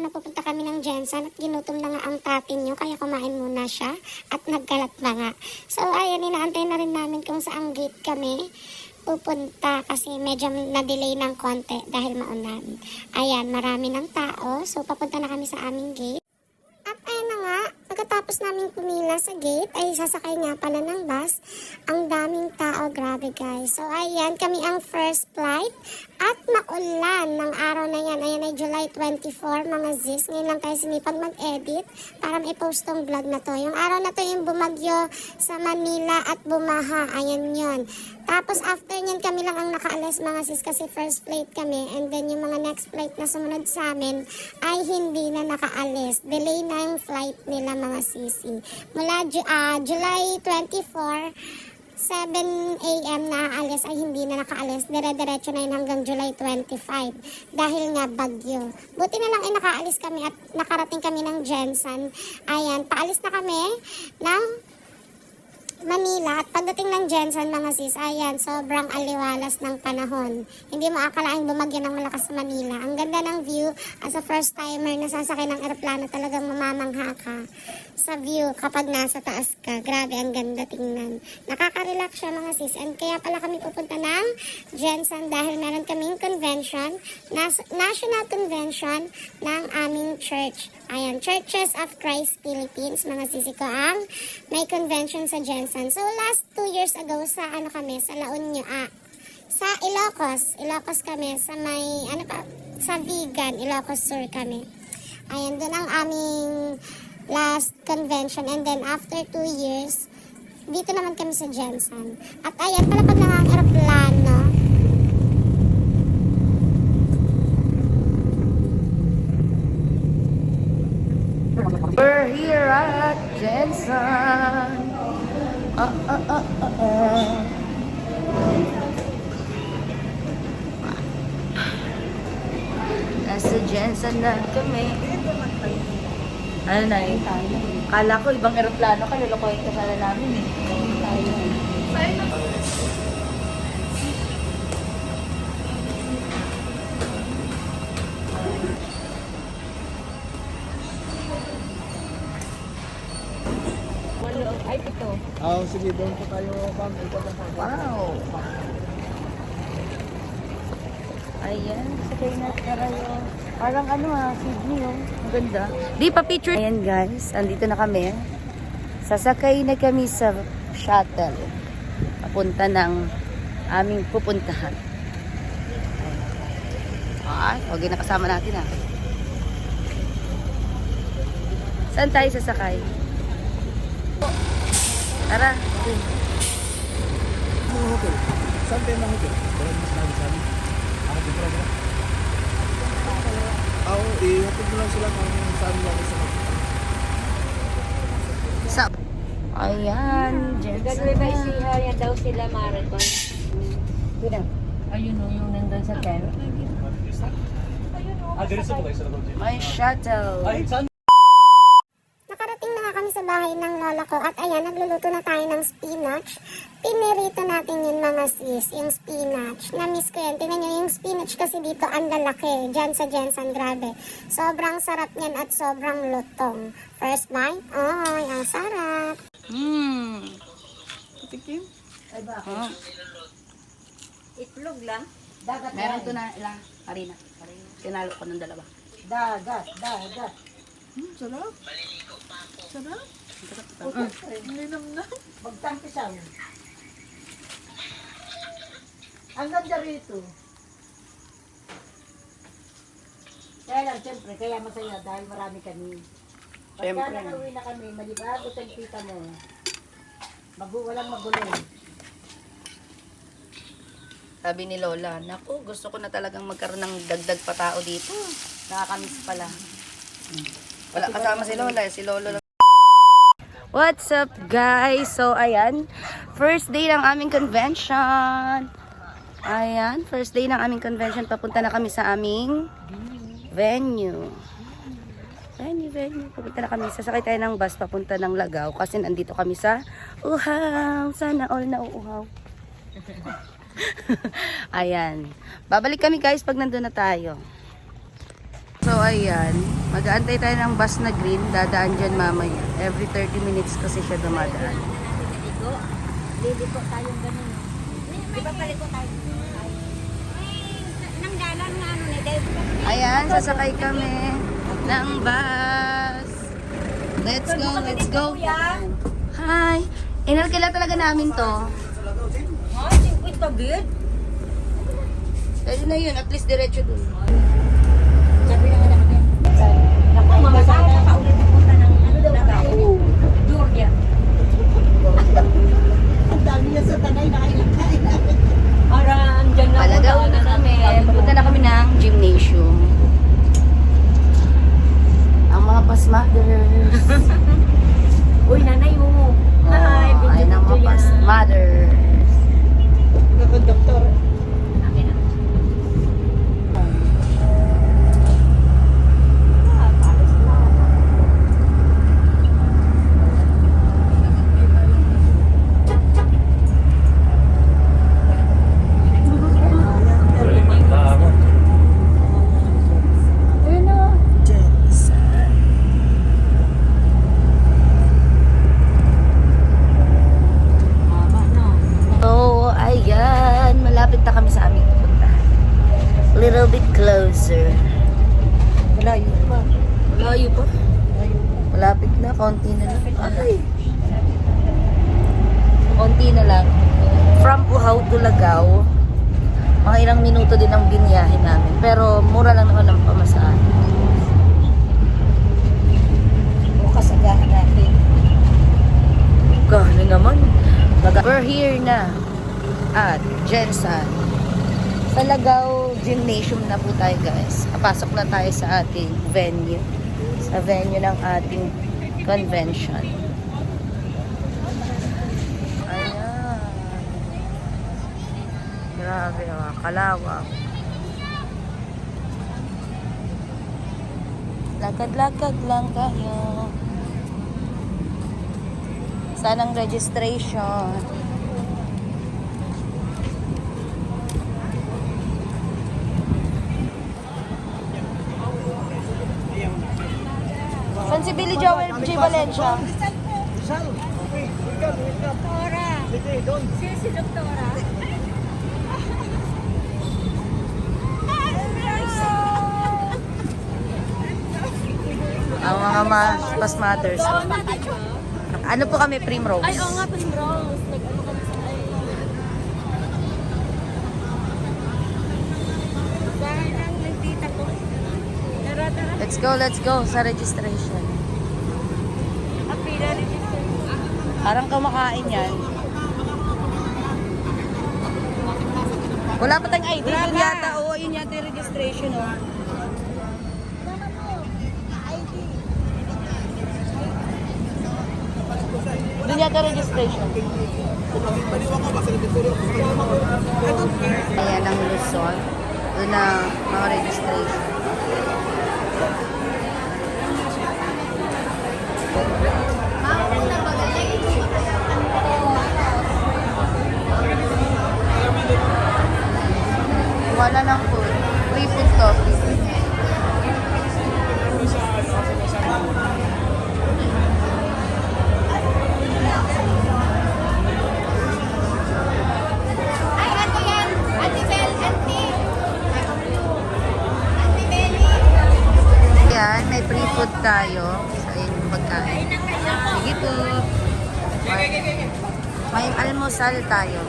napupunta kami ng Jensen at ginutom na nga ang tatin nyo, kaya kumain muna siya at nagkalat na nga. So ayan, inaantay na rin namin kung saang gate kami pupunta kasi medyo na-delay ng konti dahil maulan. Ayan, marami ng tao. So papunta na kami sa aming gate. At ayan na nga, pagkatapos namin pumila sa gate, ay sasakay nga pala ng bus. Ang daming tao, grabe guys. So ayan, kami ang first flight. At maulan ng araw na yan. Ayan ay July 24, mga zis. Ngayon lang tayo sinipag mag-edit para ma-post tong vlog na to. Yung araw na to yung bumagyo sa Manila at bumaha. Ayan yun. Tapos after nyan kami lang ang nakaalis mga sis kasi first flight kami. And then yung mga next flight na sumunod sa amin ay hindi na nakaalis. Delay na yung flight nila mga sisi. Mula July 24, 7 a.m. na aalis ay hindi na nakaalis. Dire-diretso na yun hanggang July 25 dahil nga bagyo. Buti na lang ay nakaalis kami at nakarating kami ng Jensen. Ayan, paalis na kami ng Manila at pagdating ng Jensen mga sis, ayan, sobrang aliwalas ng panahon. Hindi mo akalaing bumagyo ng malakas sa Manila. Ang ganda ng view. As a first timer na sasakay ng eroplano, talagang mamamangha ka sa view kapag nasa taas ka. Grabe, ang ganda tingnan. Nakaka-relax siya mga sis. And kaya pala kami pupunta ng Jensen dahil meron kaming convention, national convention ng aming church. Ayan, Churches of Christ Philippines, mga sisi ko ang may convention sa Jensen. So last 2 years ago sa kami, sa La Union, sa Ilocos kami, sa may, sa Vegan, Ilocos Sur kami. Ayan, doon ang aming last convention. And then after 2 years, dito naman kami sa Jensen. At ayan, palapag na ang aeroplano. We're here at Jensen. Nasa Jensen na kami. Ano na eh? Kala ko ibang eroplano ka, lulukoyin ka sana namin eh. Ay, ito. Sige, doon po tayo, ma'am. Wow! Ayan, sakay na tayo. Parang Sydney oh. Ang ganda. Di pa picture. Ayan guys, andito na kami. Sasakay na kami sa shuttle. Papunta ng aming pupuntahan. Ay, okay na kasama natin ah. Saan tayo sasakay? Tara. Mga hotel. Saan tayo mga hotel? Dahil mas nabi sa amin. Ako dito lang ba? Ihatid mo lang sila kung saan lang sa hotel. Sa ayan, Jensen. Yan daw sila marathon. Ayun o, yung nandun sa tent. Diretso po kayo sa hotel. May shuttle. Saan? Nakarating na nga kami sa bahay ng lola ko at ayan, nagluluto na tayo ng spinach. Pinirito natin yun mga sis, yung spinach. Na-miss ko yan. Tingnan nyo yung spinach kasi dito ang lalaki. Diyan sa Jensen, grabe. Sobrang sarap niyan at sobrang lutong. First bite, ay, ang sarap. Patikim? Ay ba? Oh. Itlog lang? Meron to na ilang harina. Tinalo ko ng dalawa. Dagat. Sarap. Sarap. Linam na. Magtampisaw. Ang ganda rito. Kaya lang, siyempre, kaya masaya dahil marami kami. Pagka Siyempre. nakauwi na kami, malibago sa kita mo, walang magulo. Sabi ni Lola, naku, gusto ko na talagang magkaroon ng dagdag pa tao dito. Nakakamiss pala. Wala kasama si Lola, si Lolo lang. What's up guys? So ayan, first day ng aming convention. Ayan, first day ng aming convention. Papunta na kami sa aming venue. Papunta na kami. Sasakay tayo ng bus papunta ng Lagaw kasi nandito kami sa uhaw. Sana all na uuhaw. Ayan. Babalik kami guys pag nandun na tayo. So So, ayan. Mag-aantay tayo ng bus na green. Dadaan dyan mamaya. Every 30 minutes kasi siya dumadaan. Liliko tayong ganun. Di ba paliko tayo? Nang dalan nga ano ni Dave. Ayan, sasakay kami ng bus. Let's go, let's go. Hi! Inalkila talaga namin to. Ay, 50 bid. Pwede na yun, at least diretso dun. Sabi na nga naman. Naku, mga sana nakaulit pupunta ng ano daw Davao. Georgia. Ang dami niya sa tanay na kailangan namin. Para andyan na Palagaw na kami. Papunta na kami ng gymnasium. Ang mga pasmothers. Uy, nanay mo. Hi, Oh, ay ng mga pasmothers. Doktor. Akin na. So, ayan. Malapit na kami sa aming pupunta. Little bit closer. Malayo pa. Malayo pa. Malapit na. Konti na lang. Ay. Konti na lang. From Puhaw to Lagaw. Mga ilang minuto din ang biniyahe namin. Pero mura lang naman ang pamasahe. Bukas agahan natin. Gano'n naman. We're here na at Jensen. Sa Lagaw Gymnasium na po tayo, guys. Papasok na tayo sa ating venue. Sa venue ng ating convention. Ayan. Grabe, kalawak. Lakad-lakad lang tayo. Saan ang registration? Saan si Billy Joel J. Valencia? Doktora. Si Doktora. Ang mga past mothers. Ano po kami, Primrose? Ay, oo nga, Primrose. Nag-ano kami sa ay. Bahay ng nagtita ko. Tara. Let's go sa registration. Apila register. Parang kumakain yan. Wala pa tayong ID. Yun yata, oo, yun yata yung registration, oh. Doon yata registration. Ayan ang Luzon. Doon na mga registration. Wala ng food. Free food coffee. Ay, ate yan! Ate Bel, ate! Ayan, may free food tayo sa inyong pagkain. Sige po. May almusal tayo.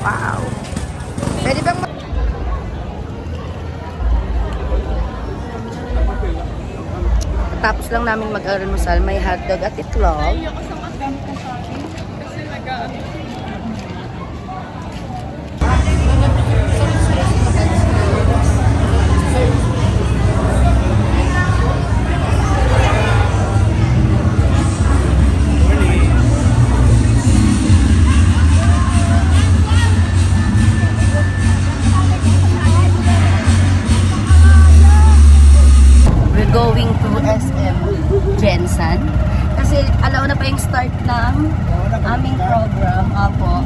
Wow. Pwede bang tapos lang namin mag-almusal, may hotdog at itlog. We're going to SM Jensen. Kasi alauna pa yung start ng aming program. Apo.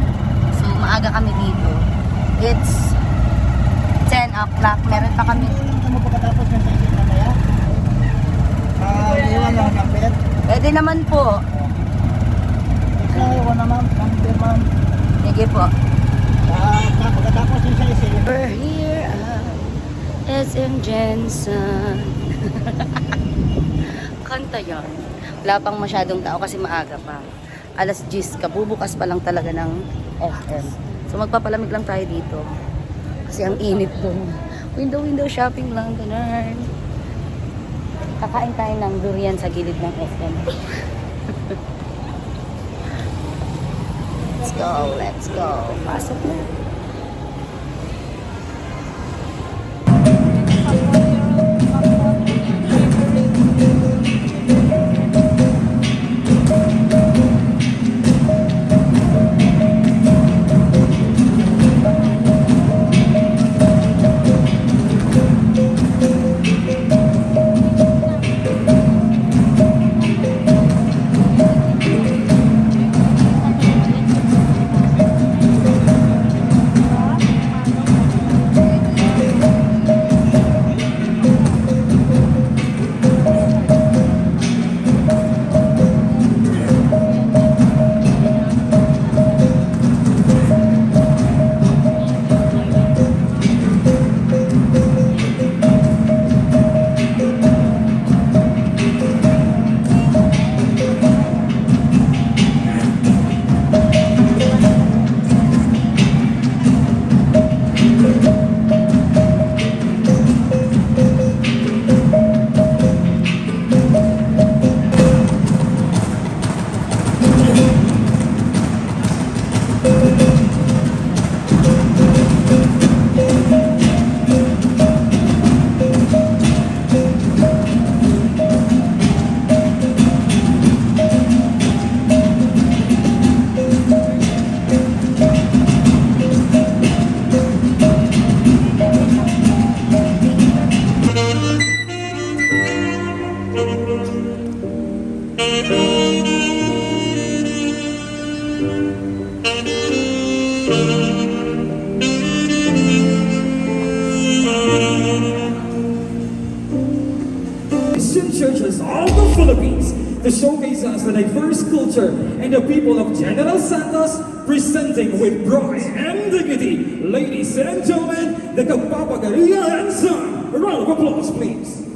So maaga kami dito. It's 10 o'clock. Meron pa kami. Gusto mo pagkatapos ng session mamaya? Iwan lang ang kapit. Pwede naman po. Isa, iwan na ma'am. Number ma'am. Sige po. Pagkatapos yung session. We're here at SM Jensen. Kanta yan. Wala pang masyadong tao kasi maaga pa. Alas 10, kabubukas pa lang talaga ng SM. So magpapalamig lang tayo dito. Kasi ang init doon. Window shopping lang, ganun. Kakain tayo ng durian sa gilid ng SM. Let's go. Pasok na. Christian churches all the Philippines to showcase us the diverse culture and the people of General Santos, presenting with pride and dignity, ladies and gentlemen, the Kapapagaria and Son. A round of applause, please.